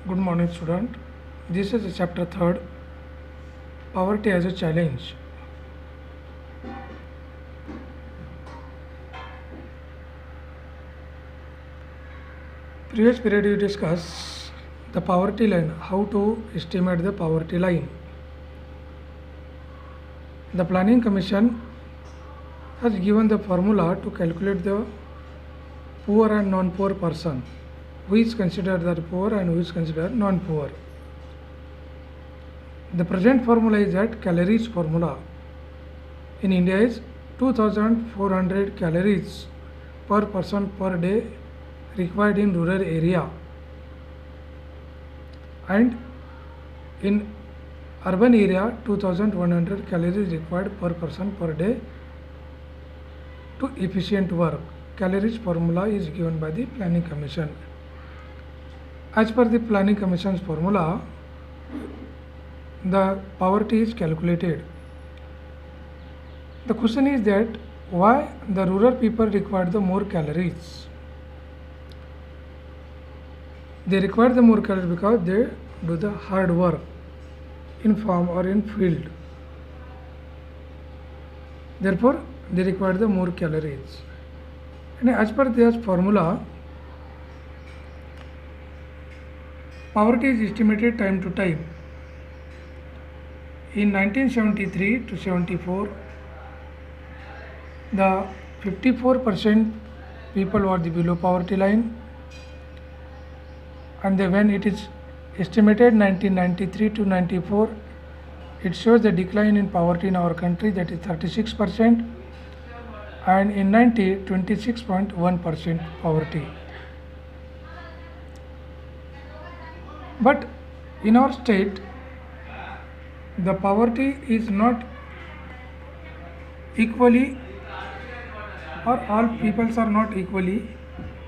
Good morning, student. This is the chapter 3rd, Poverty as a Challenge. Previous period we discussed the poverty line, how to estimate the poverty line. The Planning Commission has given the formula to calculate the poor and non-poor person, who is considered the poor and who is considered non-poor. The present formula is that calories formula. In India is 2400 calories per person per day required in rural area, and in urban area 2100 calories required per person per day to efficient work. Calories formula is given by the Planning Commission. As per the Planning Commission's formula, the poverty is calculated. The question is that why the rural people require the more calories? They require the more calories because they do the hard work in farm or in field. Therefore, they require the more calories. And as per this formula, poverty is estimated time to time. In 1973 to 74, the 54% people were below poverty line, and then when it is estimated 1993 to 94, it shows the decline in poverty in our country, that is 36%, and in 90, 26.1% poverty. But in our state, the poverty is not equally, or all peoples are not equally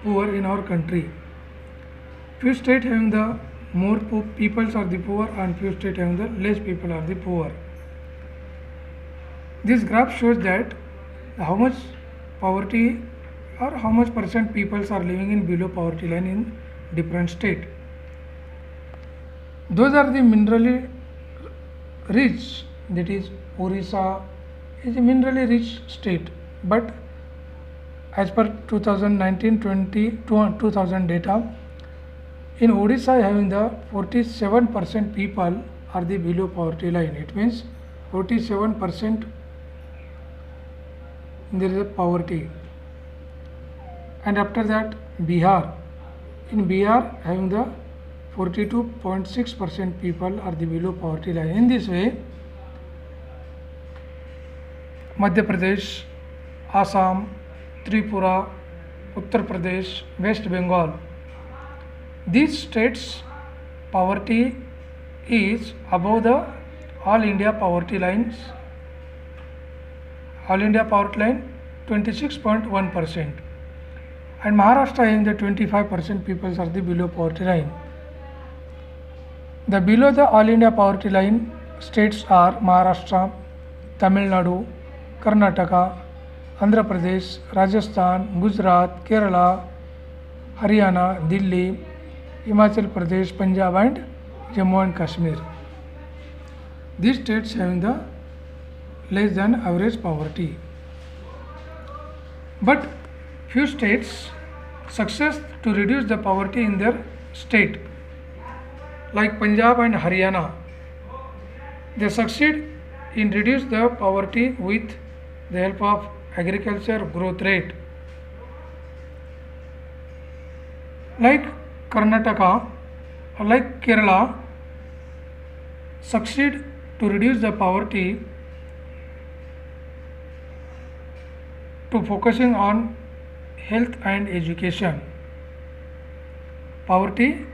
poor in our country. Few states having the more peoples are the poor, and few states having the less people are the poor. This graph shows that how much poverty or how much percent peoples are living in below poverty line in different state. Those are the minerally rich, that is Orissa is a minerally rich state, but as per 2019-20 2000 data, in Odisha having the 47% people are the below poverty line. It means 47% there is a poverty. And after that, Bihar. In Bihar having the 42.6% people are the below poverty line. In this way, Madhya Pradesh, Assam, Tripura, Uttar Pradesh, West Bengal, these states poverty is above the all India poverty lines. All India poverty line 26.1%, and Maharashtra having the 25% people are the below poverty line. The below the all India poverty line states are Maharashtra, Tamil Nadu, Karnataka, Andhra Pradesh, Rajasthan, Gujarat, Kerala, Haryana, Delhi, Himachal Pradesh, Punjab and Jammu and Kashmir. These states having the less than average poverty. But few states success to reduce the poverty in their state, like Punjab and Haryana. They succeed in reduce the poverty with the help of agriculture growth rate. Like Karnataka or like Kerala succeed to reduce the poverty to focusing on health and education. Poverty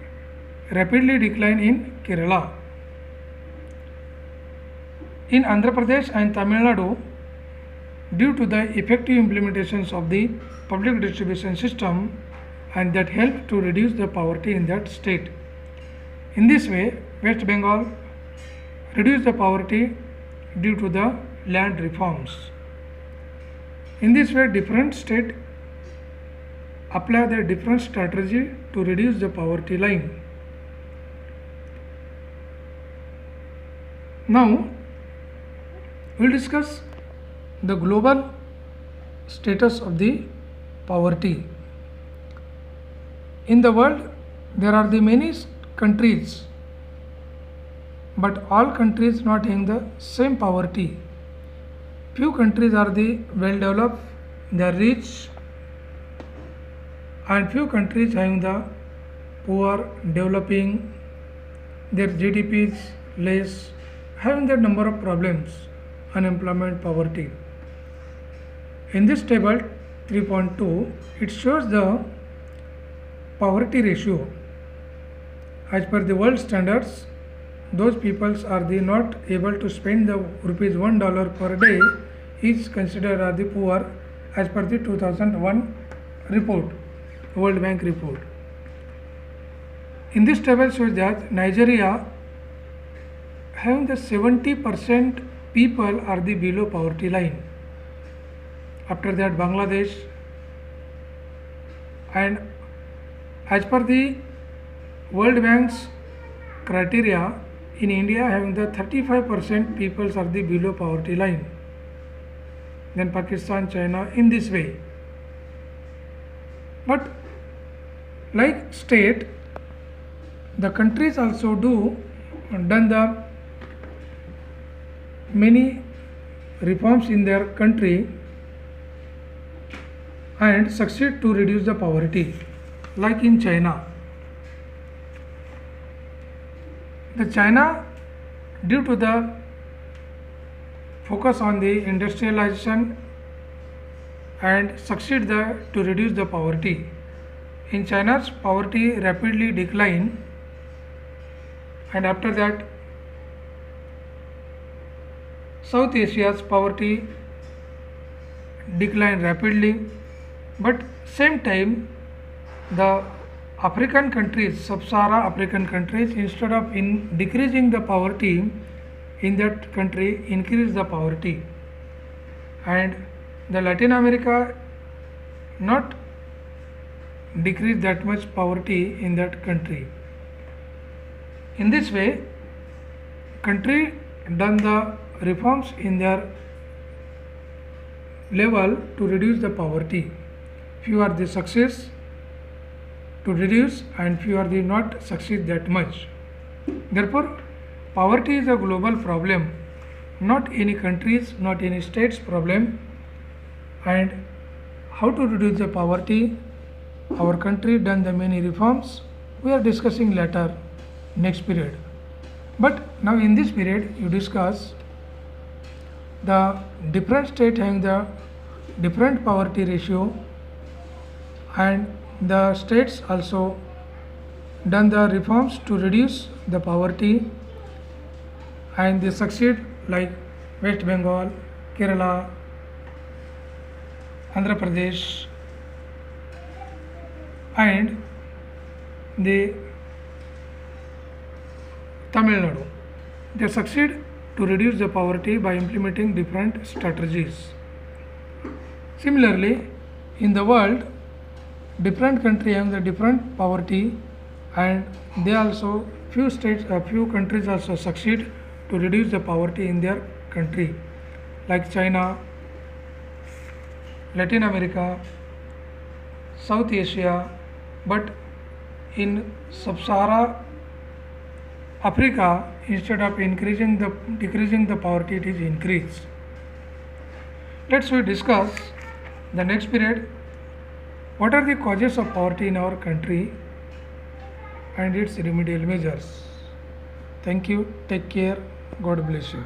rapidly decline in Kerala. In Andhra Pradesh and Tamil Nadu, due to the effective implementations of the public distribution system, and that help to reduce the poverty in that state. In this way, West Bengal reduced the poverty due to the land reforms. In this way, different states apply their different strategy to reduce the poverty line. Now we'll discuss the global status of the poverty. In the world there are the many countries, but all countries not having the same poverty. Few countries are the well developed, they are rich, and few countries having the poor, developing, their GDP is less, having the number of problems, unemployment, poverty. In this table 3.2, it shows the poverty ratio. As per the world standards, those peoples are the not able to spend the rupees $1 per day is considered as the poor as per the 2001 report, World Bank report. In this table shows that Nigeria having the 70% people are the below poverty line. After that Bangladesh, and as per the World Bank's criteria, in India having the 35% peoples are the below poverty line. Then Pakistan, China in this way. But like state, the countries also done the many reforms in their country and succeed to reduce the poverty. Like in China, China, due to the focus on the industrialization and succeed to reduce the poverty. In China's poverty rapidly decline, and after that South Asia's poverty declined rapidly, but same time the African countries, Sub-Sahara African countries, instead of decreasing the poverty in that country, increase the poverty, and the Latin America not decrease that much poverty in that country. In this way, country done the reforms in their level to reduce the poverty. Few are the success to reduce and few are the not succeed that much. Therefore, poverty is a global problem, not any countries, not any states problem. And how to reduce the poverty, our country done the many reforms, we are discussing later, next period. But now in this period you discuss the different state having the different poverty ratio, and the states also done the reforms to reduce the poverty and they succeed, like West Bengal, Kerala, Andhra Pradesh, and the Tamil Nadu. They succeed to reduce the poverty by implementing different strategies. Similarly, in the world, different countries have the different poverty, and they also few countries also succeed to reduce the poverty in their country, like China, Latin America, South Asia, but in Sub-Sahara Africa, instead of decreasing the poverty, it is increased. Let's we discuss the next period. What are the causes of poverty in our country and its remedial measures? Thank you. Take care. God bless you.